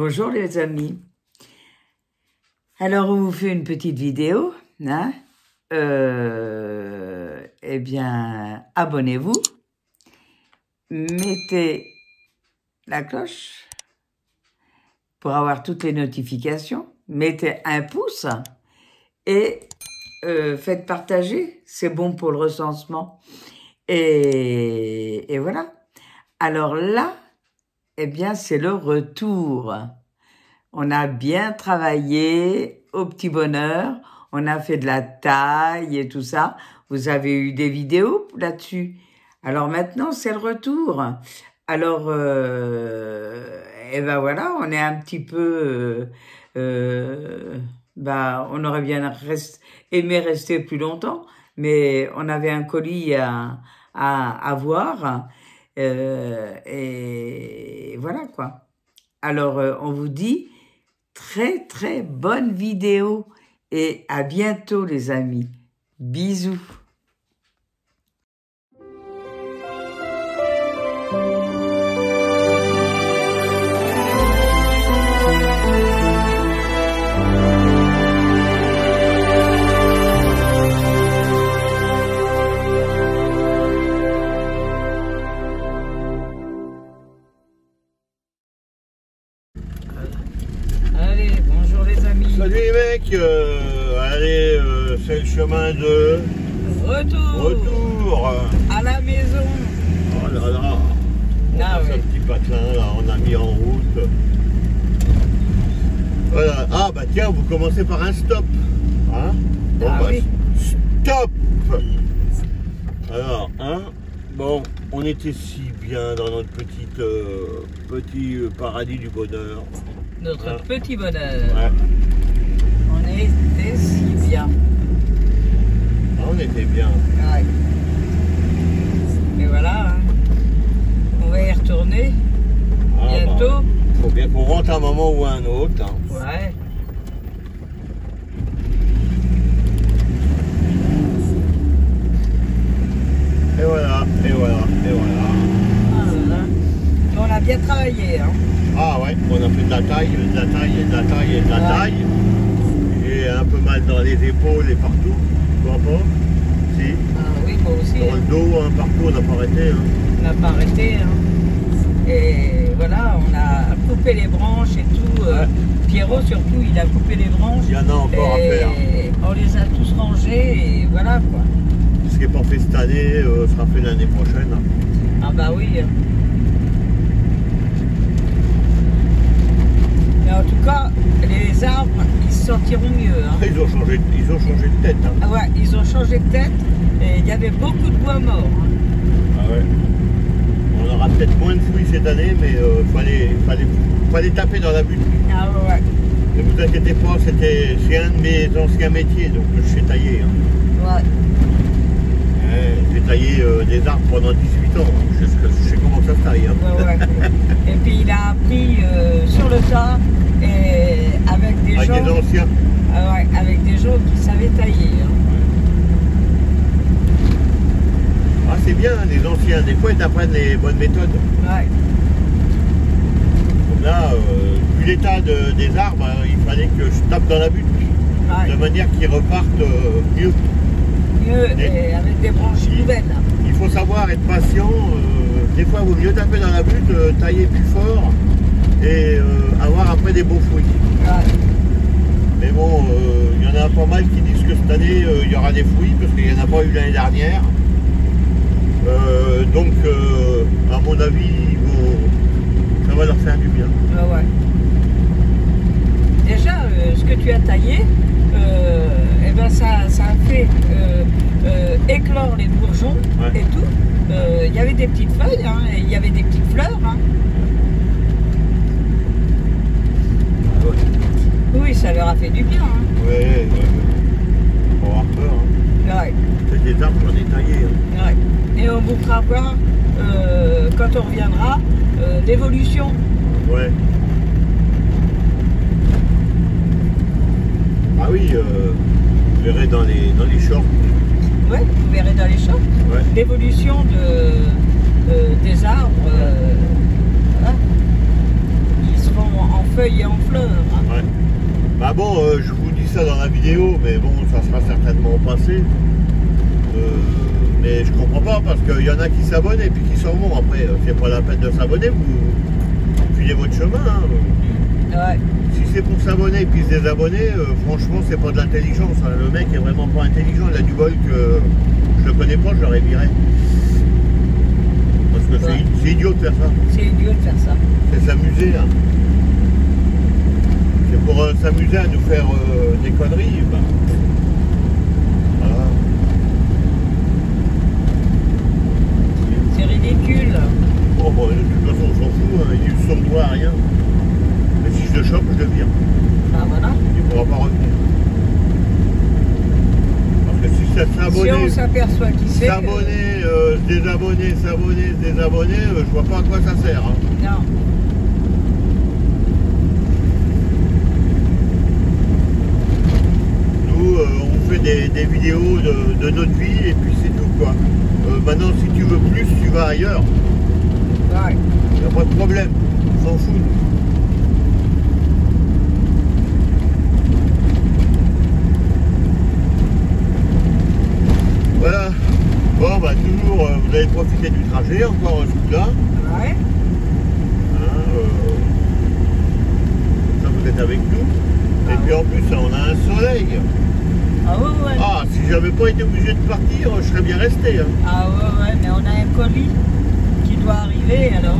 Bonjour les amis. Alors on vous fait une petite vidéo, hein. Eh bien, abonnez-vous, mettez la cloche pour avoir toutes les notifications, mettez un pouce et faites partager, c'est bon pour le recensement. Et voilà. Alors là, eh bien, c'est le retour. On a bien travaillé au petit bonheur. On a fait de la taille et tout ça. Vous avez eu des vidéos là-dessus. Alors maintenant, c'est le retour. Alors, eh ben voilà, on est un petit peu... on aurait bien aimé rester plus longtemps, mais on avait un colis à voir. Et voilà quoi. Alors, on vous dit très très bonne vidéo et à bientôt les amis. Bisous. Allez, bonjour les amis. Salut les mecs, allez, c'est le chemin de retour à la maison. Oh là là, on passe oui. un petit patelin là, on a mis en route. Voilà. Ah bah tiens, vous commencez par un stop. Hein, bon, Oui. Stop. Alors, hein, bon, on était si bien dans notre petit paradis du bonheur. Notre petit bonheur. Ouais. On était si bien. Ah, on était bien. Ouais. Mais voilà, hein. On va y retourner bientôt. Faut bien qu'on rentre à un moment ou à un autre. Hein. Ouais. Et voilà, et voilà, et voilà. Ah là là. On a bien travaillé, hein. Ah ouais, on a fait de la taille, de la taille, et de la taille, et de la taille. Et un peu mal dans les épaules et partout. Tu vois pas? Si. Ah oui, moi aussi. Dans le dos, hein, partout, on n'a pas arrêté. Hein. On n'a pas arrêté, hein. Et voilà, on a coupé les branches et tout. Pierrot surtout, il a coupé les branches. Il y en a encore à faire. On les a tous rangés et voilà quoi. Ce qui n'est pas fait cette année sera fait l'année prochaine. Hein. Ah bah oui. Mais en tout cas, les arbres, ils se sentiront mieux. Hein. Ils ont changé de tête. Hein. Ah ouais, ils ont changé de tête et il y avait beaucoup de bois mort. Hein. Ah ouais. On aura peut-être moins de fouilles cette année, mais fallait taper dans la butte. Ah ouais. Ne vous inquiétez pas, c'est un de mes anciens métiers, donc je sais tailler. Hein. Ouais. J'ai taillé des arbres pendant 18 ans, je sais comment ça se taille. Hein. Ouais. Et puis il a appris sur le tas et avec des gens. Avec des anciens. Ah ouais, avec des gens qui savaient tailler. Hein. Ah c'est bien, les anciens, des fois ils t'apprennent les bonnes méthodes. Ouais. Comme là, vu l'état des arbres, il fallait que je tape dans la butte, de manière qu'ils repartent mieux. Mieux et avec des branches nouvelles. Il faut savoir être patient, des fois il vaut mieux taper dans la butte, tailler plus fort et avoir après des beaux fruits. Ouais. Mais bon, il y en a pas mal qui disent que cette année il y aura des fruits parce qu'il n'y en a pas eu l'année dernière. Donc à mon avis, ça va leur faire du bien. Ouais. Déjà, ce que tu as taillé, eh ben ça a fait éclore les bourgeons et tout. Il y avait des petites feuilles, hein, et il y avait des petites fleurs. Hein. Ah ouais. Oui, ça leur a fait du bien. Hein. Ouais. Faut avoir peur. Hein. Ouais. C'est des arbres qu'on a taillés. Hein. Ouais. Et on vous fera voir, quand on reviendra, l'évolution. Ouais. Ah oui, vous verrez dans les shorts. Ouais, vous verrez dans les shorts. Ouais. L'évolution des arbres. Voilà. Ils seront en feuilles et en fleurs. Ouais. Bah bon, je vous dis ça dans la vidéo, mais bon, ça sera certainement passé. Mais je comprends pas parce qu'il y en a qui s'abonnent et puis qui s'en vont. Après, c'est pas la peine de s'abonner, vous filez votre chemin. Hein. Ouais. Si c'est pour s'abonner et puis se désabonner, franchement, c'est pas de l'intelligence. Hein. Le mec est vraiment pas intelligent. Il a du bol que je le connais pas, je l'aurais viré. Parce que Ouais. c'est idiot de faire ça. C'est idiot de faire ça. C'est s'amuser. Hein. C'est pour s'amuser à nous faire des conneries. Ben. Voilà. C'est ridicule. Bon, de toute façon, on s'en fout. Hein. Il ne doit à rien. Mais si je le chope, je le vire. Ah voilà. Il ne pourra pas revenir. Parce que si ça Si s'abonner, on s'aperçoit qui c'est. s'abonner, se désabonner, s'abonner, se désabonner, je vois pas à quoi ça sert. Hein. Non. Nous, on fait des vidéos de notre vie et puis c'est tout quoi. Maintenant, si tu veux plus, tu vas ailleurs. Ouais. Il n'y a pas de problème. On s'en fout. Voilà. Bon, bah toujours, vous avez profité du trajet, encore ce coup-là. Ouais. Hein, ça, vous êtes avec nous. Et puis en plus, on a un soleil. Ah ouais, ouais. Ah, si j'avais pas été obligé de partir, je serais bien resté. Hein. Ah ouais, ouais, mais on a un colis qui doit arriver alors.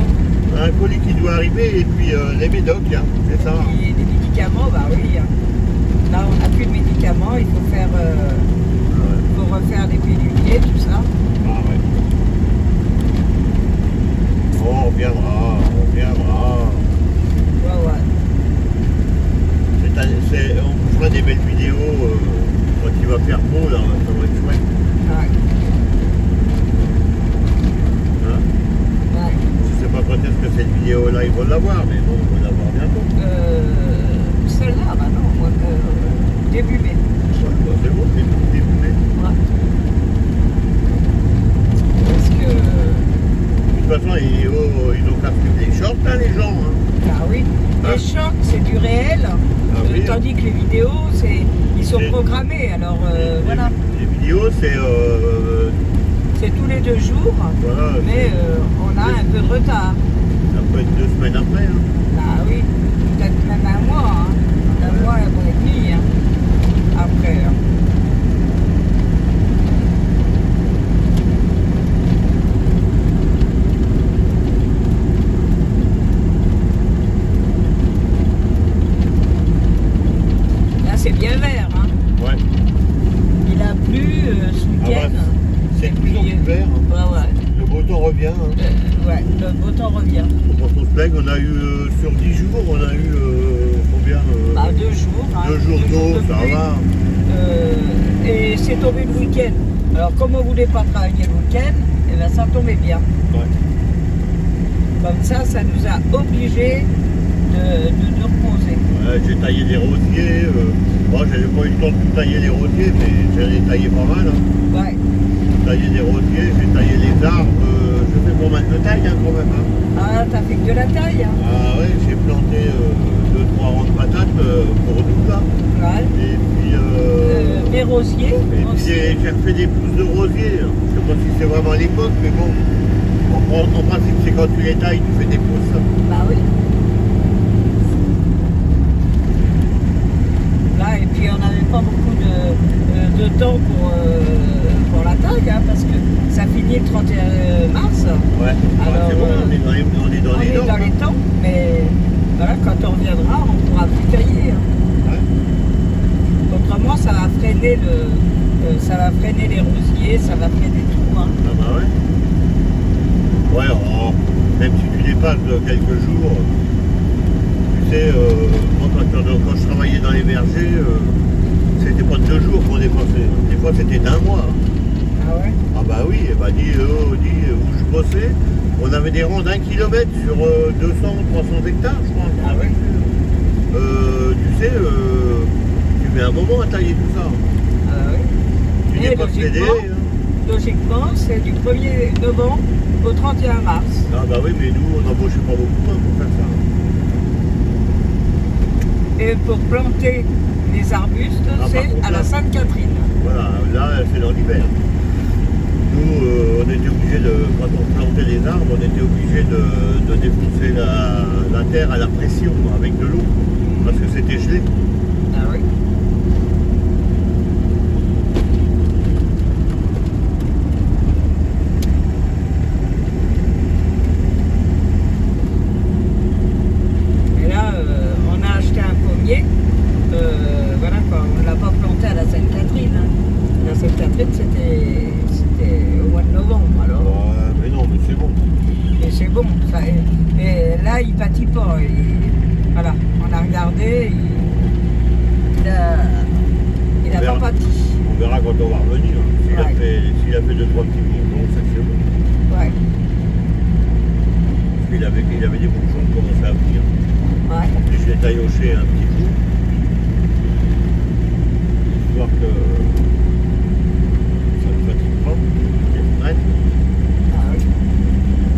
Un colis qui doit arriver et puis les médocs, hein, c'est ça. Et des médicaments, bah oui. Là, on n'a plus de médicaments, il faut faire, faut refaire des piluliers, tout ça. Ah ouais. Oh, on reviendra, on reviendra. Ouais, ouais. On fera des belles vidéos quand il va faire beau, là, ça va être chouette. Ouais. Hein, Ouais. je sais pas quand est-ce que cette vidéo-là, ils vont l'avoir, mais bon, on va l'avoir bientôt. Celle-là, bah non, moi, début mai. Ouais, bah, c'est bon, c'est début mai. Ouais. Parce que, De toute façon, ils ont qu'à suivre les shorts, hein, les gens. Hein. ah oui, Ah. les shorts, c'est du réel, oui. tandis que les vidéos, ils sont C'est- programmés. Alors, Les- voilà, Les vidéos, c'est... c'est tous les 2 jours, voilà, mais on a un peu de retard. ça peut être 2 semaines après. Hein. Ah oui, peut-être même un mois, hein. Un mois, un mois et demi, hein. Après. Hein. Là, c'est bien vert, hein. Ouais. Il a plu ce Ah week-end. bah, c'est de plus en plus vert. Hein. Ouais, ouais. Le beau temps revient. Hein. Ouais, le beau temps revient. Faut pas qu'on se plaigne, on a eu sur 10 jours, on a eu combien Bah, 2 jours. Hein. 2 jours d'eau, de ça pluie. va. Et c'est tombé le week-end. Alors, comme on voulait pas travailler le week-end, eh ben, ça tombait bien. Ouais. Comme ça nous a obligés de reposer. Ouais, j'ai taillé des rosiers. Moi, j'avais pas eu le temps de tout tailler les rosiers, mais j'en ai taillé pas mal. Hein. Ouais. J'ai taillé des rosiers, j'ai taillé les arbres. Je fais pas mal de taille hein, quand même. Hein. Ah, t'as fait que de la taille, hein. Ah ouais, j'ai planté 2-3 rangs de patates pour nous là. Ouais. Et puis, Les rosiers et puis aussi. j'ai refait des pousses de rosiers. Je sais pas si c'est vraiment à l'époque, mais bon. En principe, c'est quand tu les tailles, tu fais des pousses. Bah oui. Là, et puis on n'avait pas beaucoup de temps pour la taille, hein, parce que ça finit le 31 mars. Ouais, Alors, c'est bon, on est dans les, On est normes, dans les hein. temps, mais voilà, quand on reviendra, on pourra plus tailler. Hein. Ouais. Autrement, ça va freiner ça va freiner les rosiers, ça va freiner tout. Hein. Ah bah ouais. Ouais, même si tu dépasses quelques jours, tu sais, moi quand je travaillais dans les vergers, c'était pas 2 jours qu'on dépassait. Des fois c'était d'1 mois. Hein. Ah ouais? Ah bah oui, bah dis où je bossais, on avait des rangs d'1 kilomètre sur 200 ou 300 hectares, je crois. Ah oui? Tu sais, tu mets un moment à tailler tout ça. Ah oui? Tu Et dépasses les délais. logiquement, Hein. logiquement, c'est du 1er novembre au 31 mars. Ah bah oui, mais nous on n'embauchait pas beaucoup hein, pour faire ça. Et pour planter les arbustes, par c'est contre, à la là- Sainte-Catherine. Voilà, là c'est dans l'hiver. Nous, on était obligé quand on plantait les arbres, on était obligé de défoncer la terre à la pression avec de l'eau, parce que c'était gelé. Ah oui. Et là, on a acheté un pommier. Voilà quoi, on ne l'a pas planté à la Sainte-Catherine. Hein. La Sainte-Catherine, c'était au mois de novembre. Alors. Ouais, mais non, mais c'est bon. Et c'est bon. Ça, et là, il pâtit pas. Voilà, on a regardé. Il a pas pâti. On verra quand on va revenir. S'il Ouais. a fait 2-3 petits bourgeons, c'est que c'est bon. Ouais. Parce qu'il avait des bourgeons qui commençaient à venir. Ouais. En plus, je l'ai tailloché un petit coup. Histoire que ça ne fatigue pas. qu'il reprenne. Ah oui.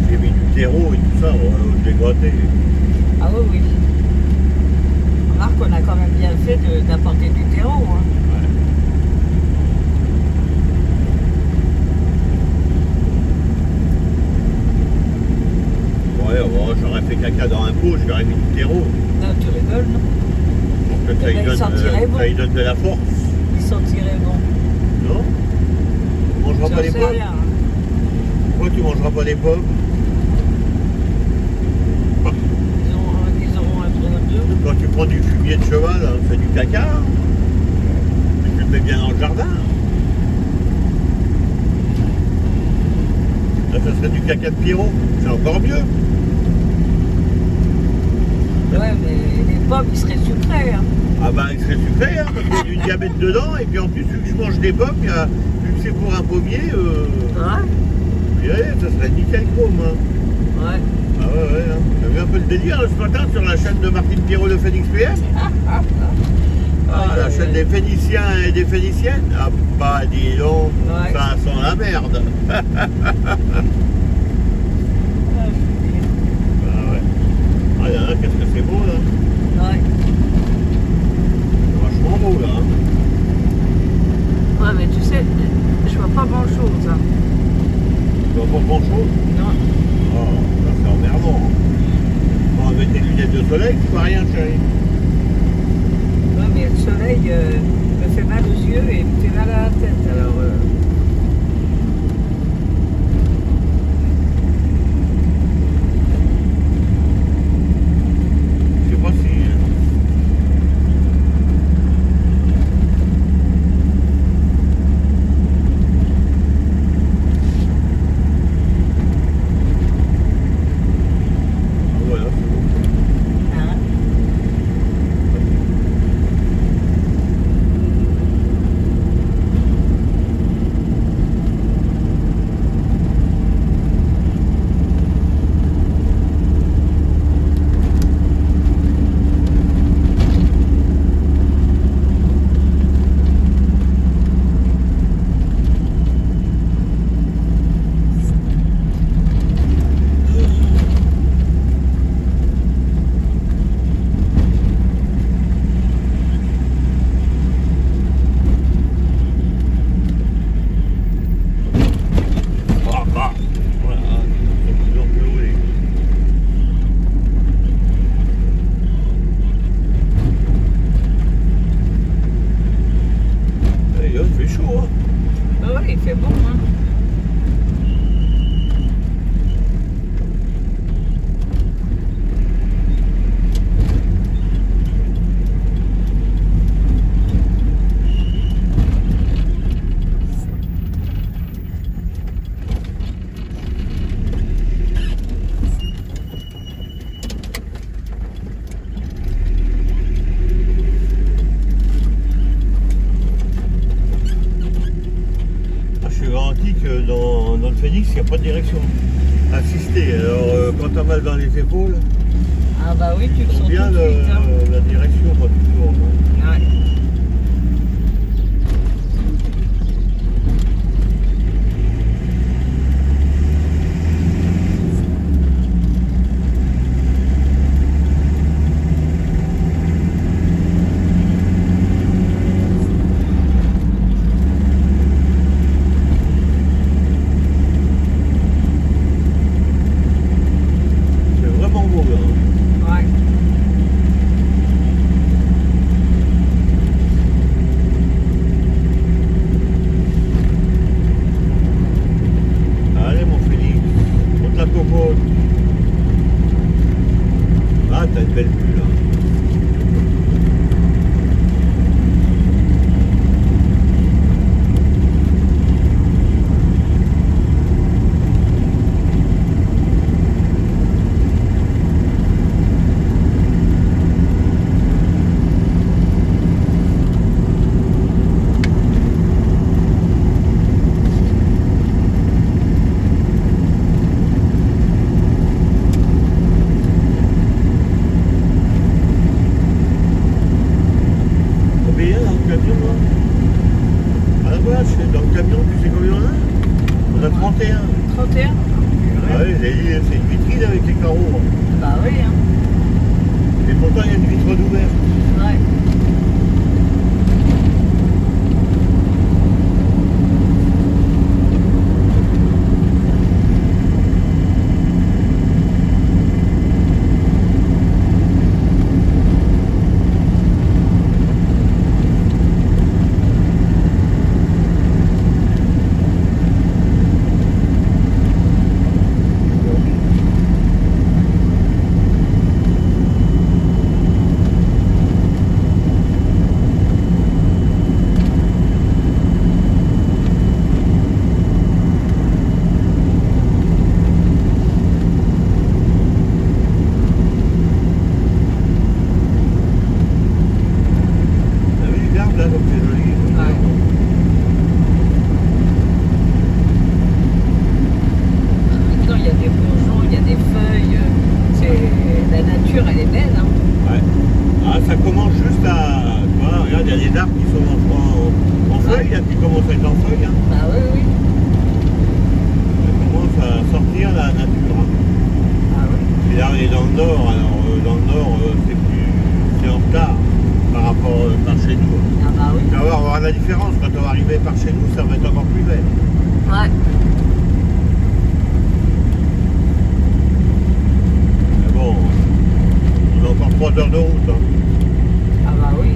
J'ai mis du terreau et tout ça, je l'ai gratté. Ah oui, oui. Remarque qu'on a quand même bien fait d'apporter du terreau. Hein. Ouais, bon, j'aurais fait caca dans un pot, je lui aurais mis du terreau. Là, tu rigoles, non? Pour que Eh ben, il sentirait bon. ça lui donne de la force. Il sentirait bon. Non? Tu mangeras J'en pas les sais pommes? rien. Hein. Pourquoi tu mangeras pas les pommes? Ils auront un peu de deux. Quand tu prends du fumier de cheval, hein, c'est du caca. Hein. Tu le mets bien dans le jardin. Là, ça serait du caca de Pierrot. C'est encore mieux. Ouais, mais les pommes, ils seraient sucrés. Hein. Ah bah, il serait sucré, hein, parce qu'il y a du diabète dedans. Et puis en plus, vu que je mange des pommes, vu que c'est pour un pommier, Ouais. ça serait nickel chrome. Hein. Ouais. Ah ouais, hein. T'as vu un peu le délire ce matin sur la chaîne de Martine Pierrot de Phoenix PM? La chaîne des Phéniciens et des Phéniciennes? Ah bah dis donc, Ouais. ça sent la merde. Ah ouais. Ah là, qu'est-ce que c'est beau là. Ouais. C'est vachement beau là. Hein. Ouais, mais tu sais, je vois pas grand-chose. Hein. Tu vois pas grand chose? Non. Oh, là c'est emmerdant. On va mettre des lunettes de soleil, tu vois rien chérie. Ouais, mais le soleil me fait mal aux yeux et me fait mal à la tête. Alors, Je sais pas si... Ah, voilà, c'est bon. hein. Ah bah, voilà, c'est de plus en plus roulé. Et là, il fait chaud, hein. Ah ouais, il fait bon. Hein. Ah, je suis garanti que dans le Phoenix, il n'y a pas de direction assistée. Alors, quand t'as mal dans les épaules, Ah bah oui, tu le tu sens sens tout de bien suite. Hein. la direction quand tu tournes. Hein. Ouais. camion, moi. À la base, dans le camion, tu sais combien on a? On a 31. 31. Ah oui, c'est une vitrine avec les carreaux. Hein. Bah oui, hein. Et pourtant, il y a une vitre d'ouvert. Ouais. La différence quand on va arriver par chez nous, ça va être encore plus vert. Ouais. Mais bon, on a encore 3 heures de route. Hein. Ah bah oui.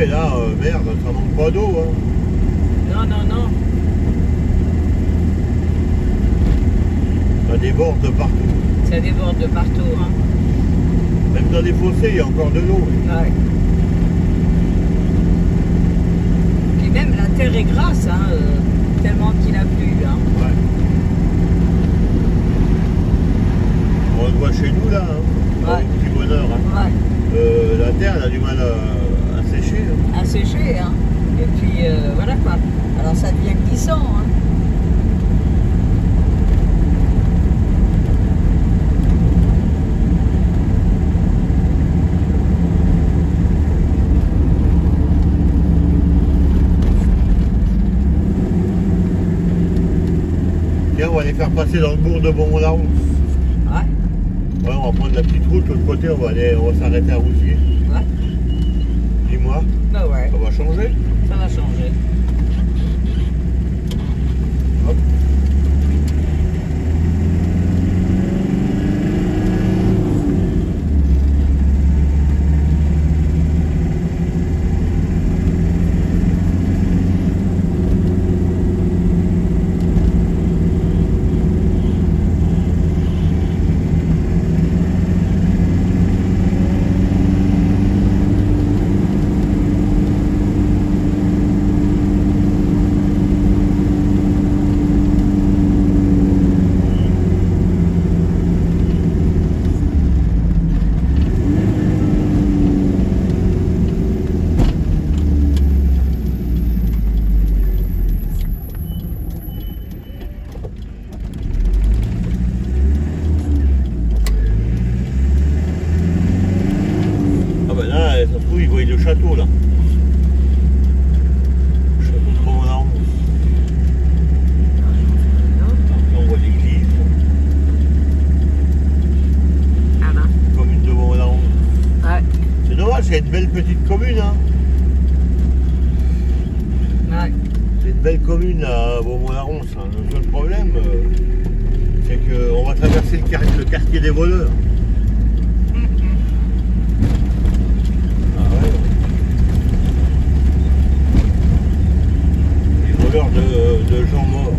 et là, merde, ça manque pas d'eau. Hein. Non, non, non. Ça déborde de partout. Ça déborde de partout. Hein. Même dans les fossés, il y a encore de l'eau. Ouais. Puis même la terre est grasse, hein, tellement qu'il a plu. Hein. Ouais. On le voit chez nous là, hein. Ouais. Petit bonheur. Hein. Ouais. La terre elle a du mal à sécher. Hein. À sécher, hein. Et puis voilà quoi. Alors ça devient glissant, hein. Tiens, on va les faire passer dans le bourg de Beaumont-la-Rousse. Ouais. Ouais, on va prendre la petite route, de l'autre côté, on va s'arrêter à Roussier. Ouais. Dis-moi, Bah ouais. ça va changer? Ça va changer. Hop. Ça se trouve, ils voient le château là. Le château de Beaumont-la-Rousse. Après, on voit l'église. Ah ben. Commune de Beaumont-la-Rousse. Ouais. C'est dommage, c'est une belle petite commune. Hein. Ouais. C'est une belle commune là, à Beaumont-la-Rousse. Hein. Le seul problème, c'est qu'on va traverser le quartier des voleurs. De gens morts.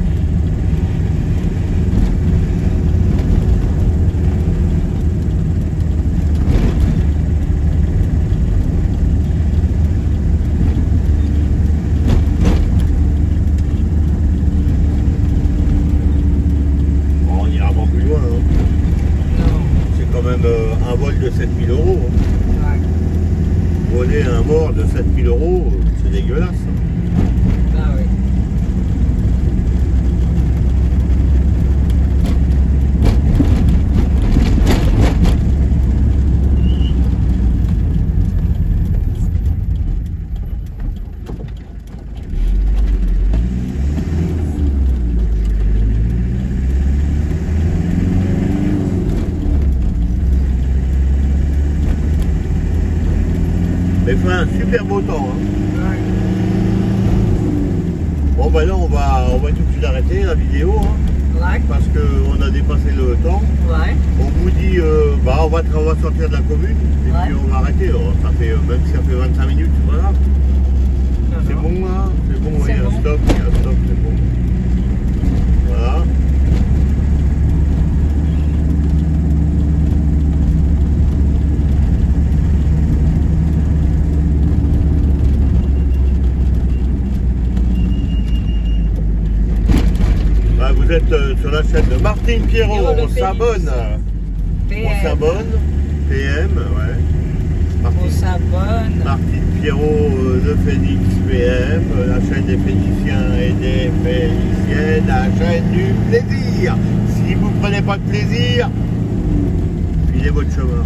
Bon, on ira pas plus loin. Hein. Non. C'est quand même un vol de 7 000 euros. Hein. Ouais. Voler un mort de 7 000 euros, c'est dégueulasse. Hein. Bah oui. Mais il fait un super beau temps. Hein. Ouais. Bon ben là on va tout de suite arrêter la vidéo hein, Ouais. parce qu'on a dépassé le temps. Ouais. On vous dit on va sortir de la commune et Ouais. puis on va arrêter. Alors, ça fait, même si ça fait 25 minutes, voilà. C'est bon là, c'est bon, C'est il y a un bon. stop, c'est bon. Voilà. Vous êtes sur la chaîne de Martine Pierrot, Pierrot le on Phénix. s'abonne. PM. On s'abonne. PM, ouais. On s'abonne. Martine Pierrot, le Phénix PM, la chaîne des Phéniciens et des Phéniciennes, la chaîne du plaisir. Si vous ne prenez pas de plaisir, filez votre chemin.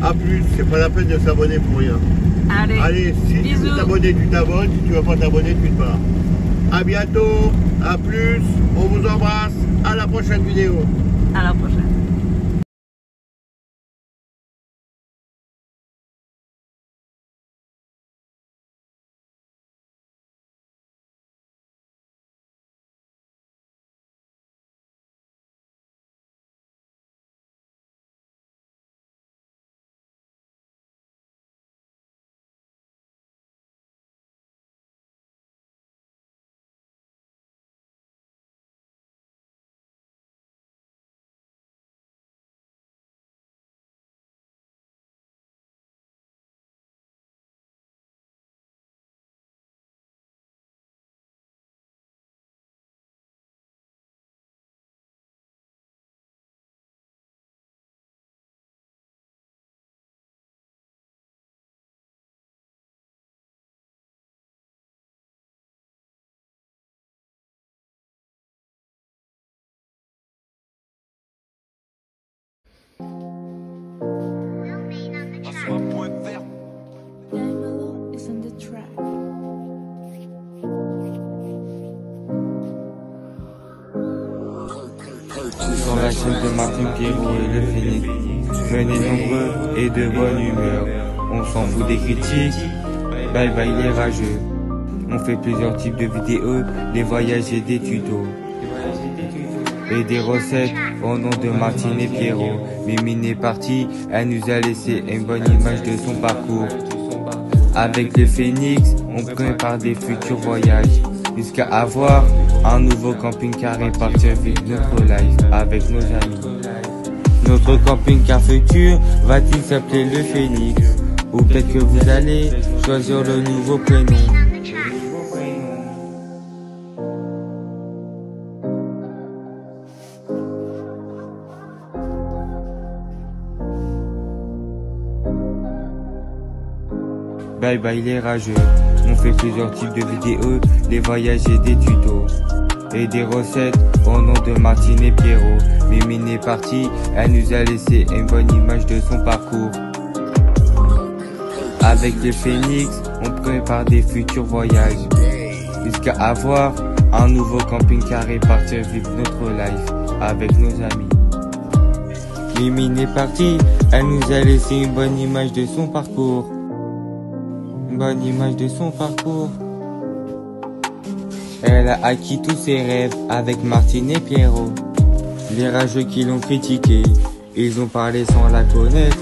A plus, c'est pas la peine de s'abonner pour rien. Allez. Allez, si tu Bisous. veux t'abonner, tu t'abonnes. Si tu ne veux pas t'abonner, tu te barres. A bientôt, à plus, on vous embrasse, à la prochaine vidéo. À la prochaine. Sur la chaîne de Martin Pierrot et le Phénix, venez nombreux et de bonne humeur. On s'en fout des critiques, bye bye les rageux. On fait plusieurs types de vidéos, des voyages et des tutos. Et des recettes au nom de Martine et Pierrot. Mimine est partie, elle nous a laissé une bonne image de son parcours. Avec le Phénix, on prépare des futurs voyages, jusqu'à avoir un nouveau camping-car et partir vivre notre life avec nos amis. Notre camping-car futur va-t-il s'appeler le Phénix? Ou peut-être que vous allez choisir le nouveau prénom. Bye bye les rageux, on fait plusieurs types de vidéos, des voyages et des tutos. Et des recettes au nom de Martine et Pierrot. Mimine est partie, elle nous a laissé une bonne image de son parcours. Avec le Phénix, on prépare des futurs voyages, jusqu'à avoir un nouveau camping-car et partir vivre notre life avec nos amis. Mimine est partie, elle nous a laissé une bonne image de son parcours. Une bonne image de son parcours. Elle a acquis tous ses rêves avec Martine et Pierrot. Les rageux qui l'ont critiqué, ils ont parlé sans la connaître.